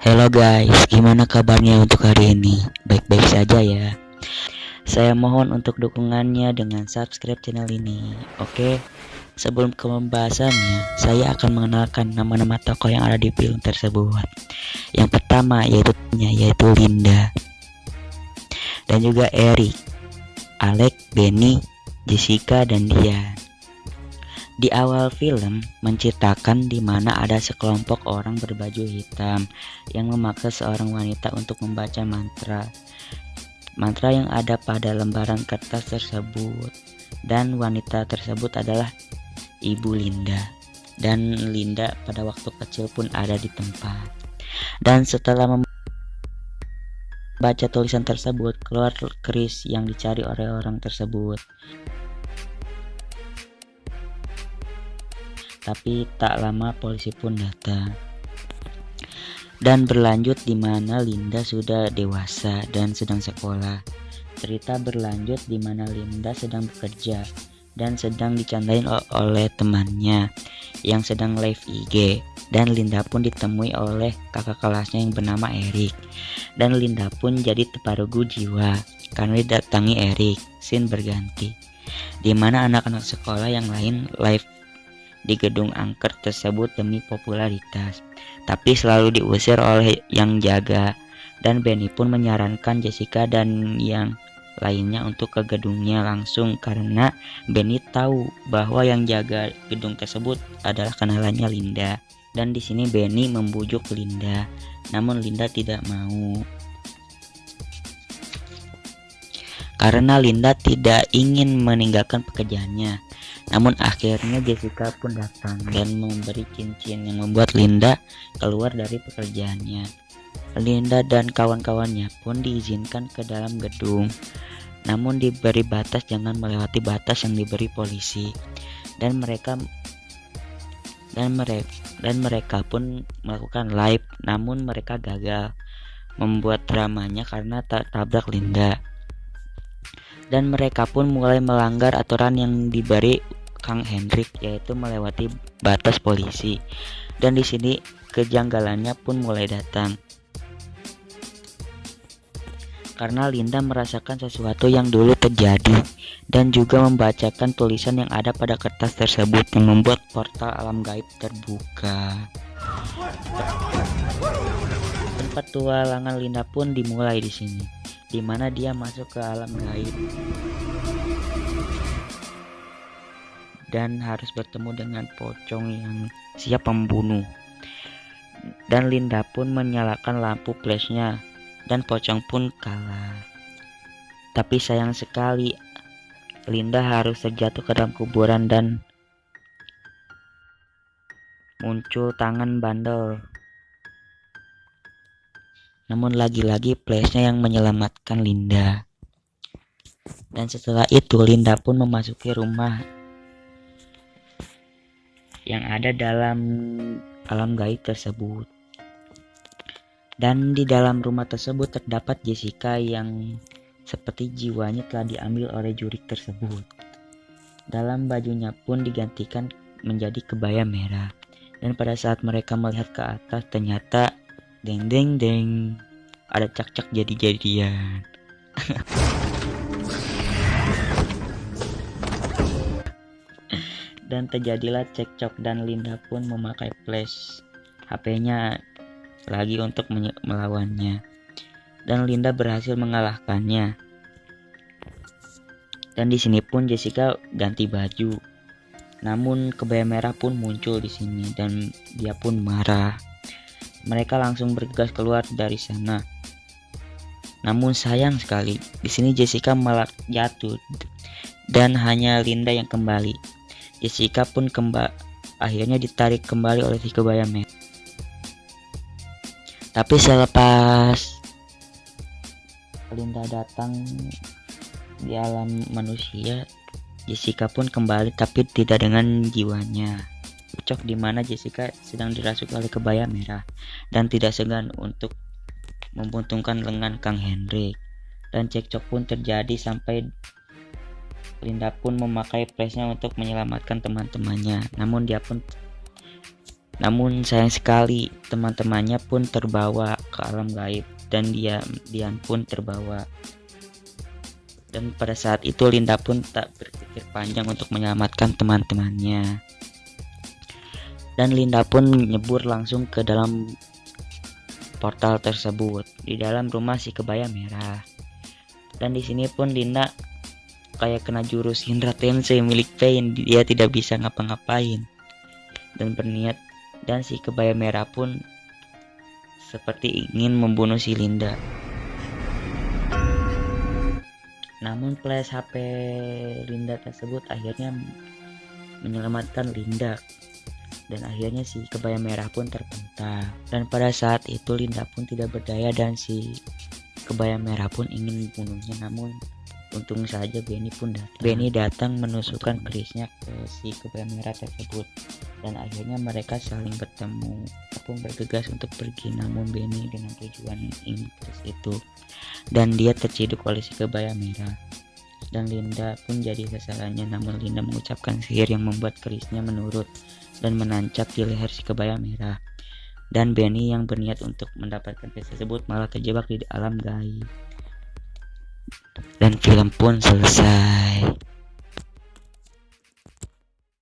Halo guys, gimana kabarnya untuk hari ini? Baik-baik saja ya. Saya mohon untuk dukungannya dengan subscribe channel ini. Oke, sebelum ke pembahasannya, saya akan mengenalkan nama-nama tokoh yang ada di film tersebut. Yang pertama yaitu Linda, dan juga Eric, Alex, Benny, Jessica, dan Dian. Di awal film menceritakan di mana ada sekelompok orang berbaju hitam yang memaksa seorang wanita untuk membaca mantra. Mantra yang ada pada lembaran kertas tersebut, dan wanita tersebut adalah Ibu Linda. Dan Linda pada waktu kecil pun ada di tempat. Dan setelah membaca tulisan tersebut, keluar keris yang dicari oleh orang tersebut. Tapi tak lama polisi pun datang. Dan berlanjut di mana Linda sudah dewasa dan sedang sekolah. Cerita berlanjut di mana Linda sedang bekerja dan sedang dicandain oleh temannya yang sedang live IG. Dan Linda pun ditemui oleh kakak kelasnya yang bernama Eric. Dan Linda pun jadi terparugu jiwa karena didatangi Eric. Scene berganti di mana anak-anak sekolah yang lain live di gedung angker tersebut demi popularitas, tapi selalu diusir oleh yang jaga. Dan Benny pun menyarankan Jessica dan yang lainnya untuk ke gedungnya langsung karena Benny tahu bahwa yang jaga gedung tersebut adalah kenalannya Linda. Dan di sini Benny membujuk Linda, namun Linda tidak mau karena Linda tidak ingin meninggalkan pekerjaannya. Namun akhirnya Jessica pun datang dan memberi cincin yang membuat Linda keluar dari pekerjaannya. Linda dan kawan-kawannya pun diizinkan ke dalam gedung, namun diberi batas jangan melewati batas yang diberi polisi. Dan mereka pun melakukan live, namun mereka gagal membuat dramanya karena tertabrak Linda. Dan mereka pun mulai melanggar aturan yang diberi Kang Hendrik, yaitu melewati batas polisi. Dan di sini kejanggalannya pun mulai datang karena Linda merasakan sesuatu yang dulu terjadi dan juga membacakan tulisan yang ada pada kertas tersebut yang membuat portal alam gaib terbuka. Dan petualangan Linda pun dimulai di sini, di mana dia masuk ke alam gaib dan harus bertemu dengan pocong yang siap membunuh. Dan Linda pun menyalakan lampu flashnya dan pocong pun kalah. Tapi sayang sekali Linda harus terjatuh ke dalam kuburan dan muncul tangan bandel. Namun lagi-lagi flashnya yang menyelamatkan Linda. Dan setelah itu Linda pun memasuki rumah yang ada dalam alam gaib tersebut. Dan di dalam rumah tersebut terdapat Jessica yang seperti jiwanya telah diambil oleh jurik tersebut. Dalam bajunya pun digantikan menjadi kebaya merah. Dan pada saat mereka melihat ke atas, ternyata deng deng deng, ada cak-cak jadi-jadian. Dan terjadilah cekcok dan Linda pun memakai flash HP-nya lagi untuk melawannya. Dan Linda berhasil mengalahkannya. Dan di sini pun Jessica ganti baju. Namun kebaya merah pun muncul di sini dan dia pun marah. Mereka langsung bergegas keluar dari sana. Namun sayang sekali, di sini Jessica malah jatuh dan hanya Linda yang kembali. Jessica pun akhirnya ditarik kembali oleh si kebaya merah. Tapi selepas Linda datang di alam manusia, Jessica pun kembali tapi tidak dengan jiwanya. Cocok di mana Jessica sedang dirasuki oleh kebaya merah dan tidak segan untuk membuntungkan lengan Kang Hendrik. Dan cekcok pun terjadi sampai Linda pun memakai flashnya untuk menyelamatkan teman-temannya. Namun dia pun Namun sayang sekali teman-temannya pun terbawa ke alam gaib dan Dian pun terbawa. Dan pada saat itu Linda pun tak berpikir panjang untuk menyelamatkan teman-temannya. Dan Linda pun nyebur langsung ke dalam portal tersebut di dalam rumah si kebaya merah. Dan di sini pun Linda kayak kena jurus Hindra Tensei milik Pain, dia tidak bisa ngapa-ngapain dan berniat, dan si kebaya merah pun seperti ingin membunuh si Linda. Namun flash HP Linda tersebut akhirnya menyelamatkan Linda, dan akhirnya si kebaya merah pun terpental. Dan pada saat itu Linda pun tidak berdaya dan si kebaya merah pun ingin membunuhnya, namun untung saja Benny pun datang. Benny datang menusukkan kerisnya ke si kebaya merah tersebut, dan akhirnya mereka saling bertemu. Pun bergegas untuk pergi, namun Benny dengan tujuan yang ingin keris itu, dan dia terciduk oleh si kebaya merah. Dan Linda pun jadi sasarannya, namun Linda mengucapkan sihir yang membuat kerisnya menurut dan menancap di leher si kebaya merah. Dan Benny yang berniat untuk mendapatkan keris tersebut malah terjebak di alam gaib. Dan film pun selesai.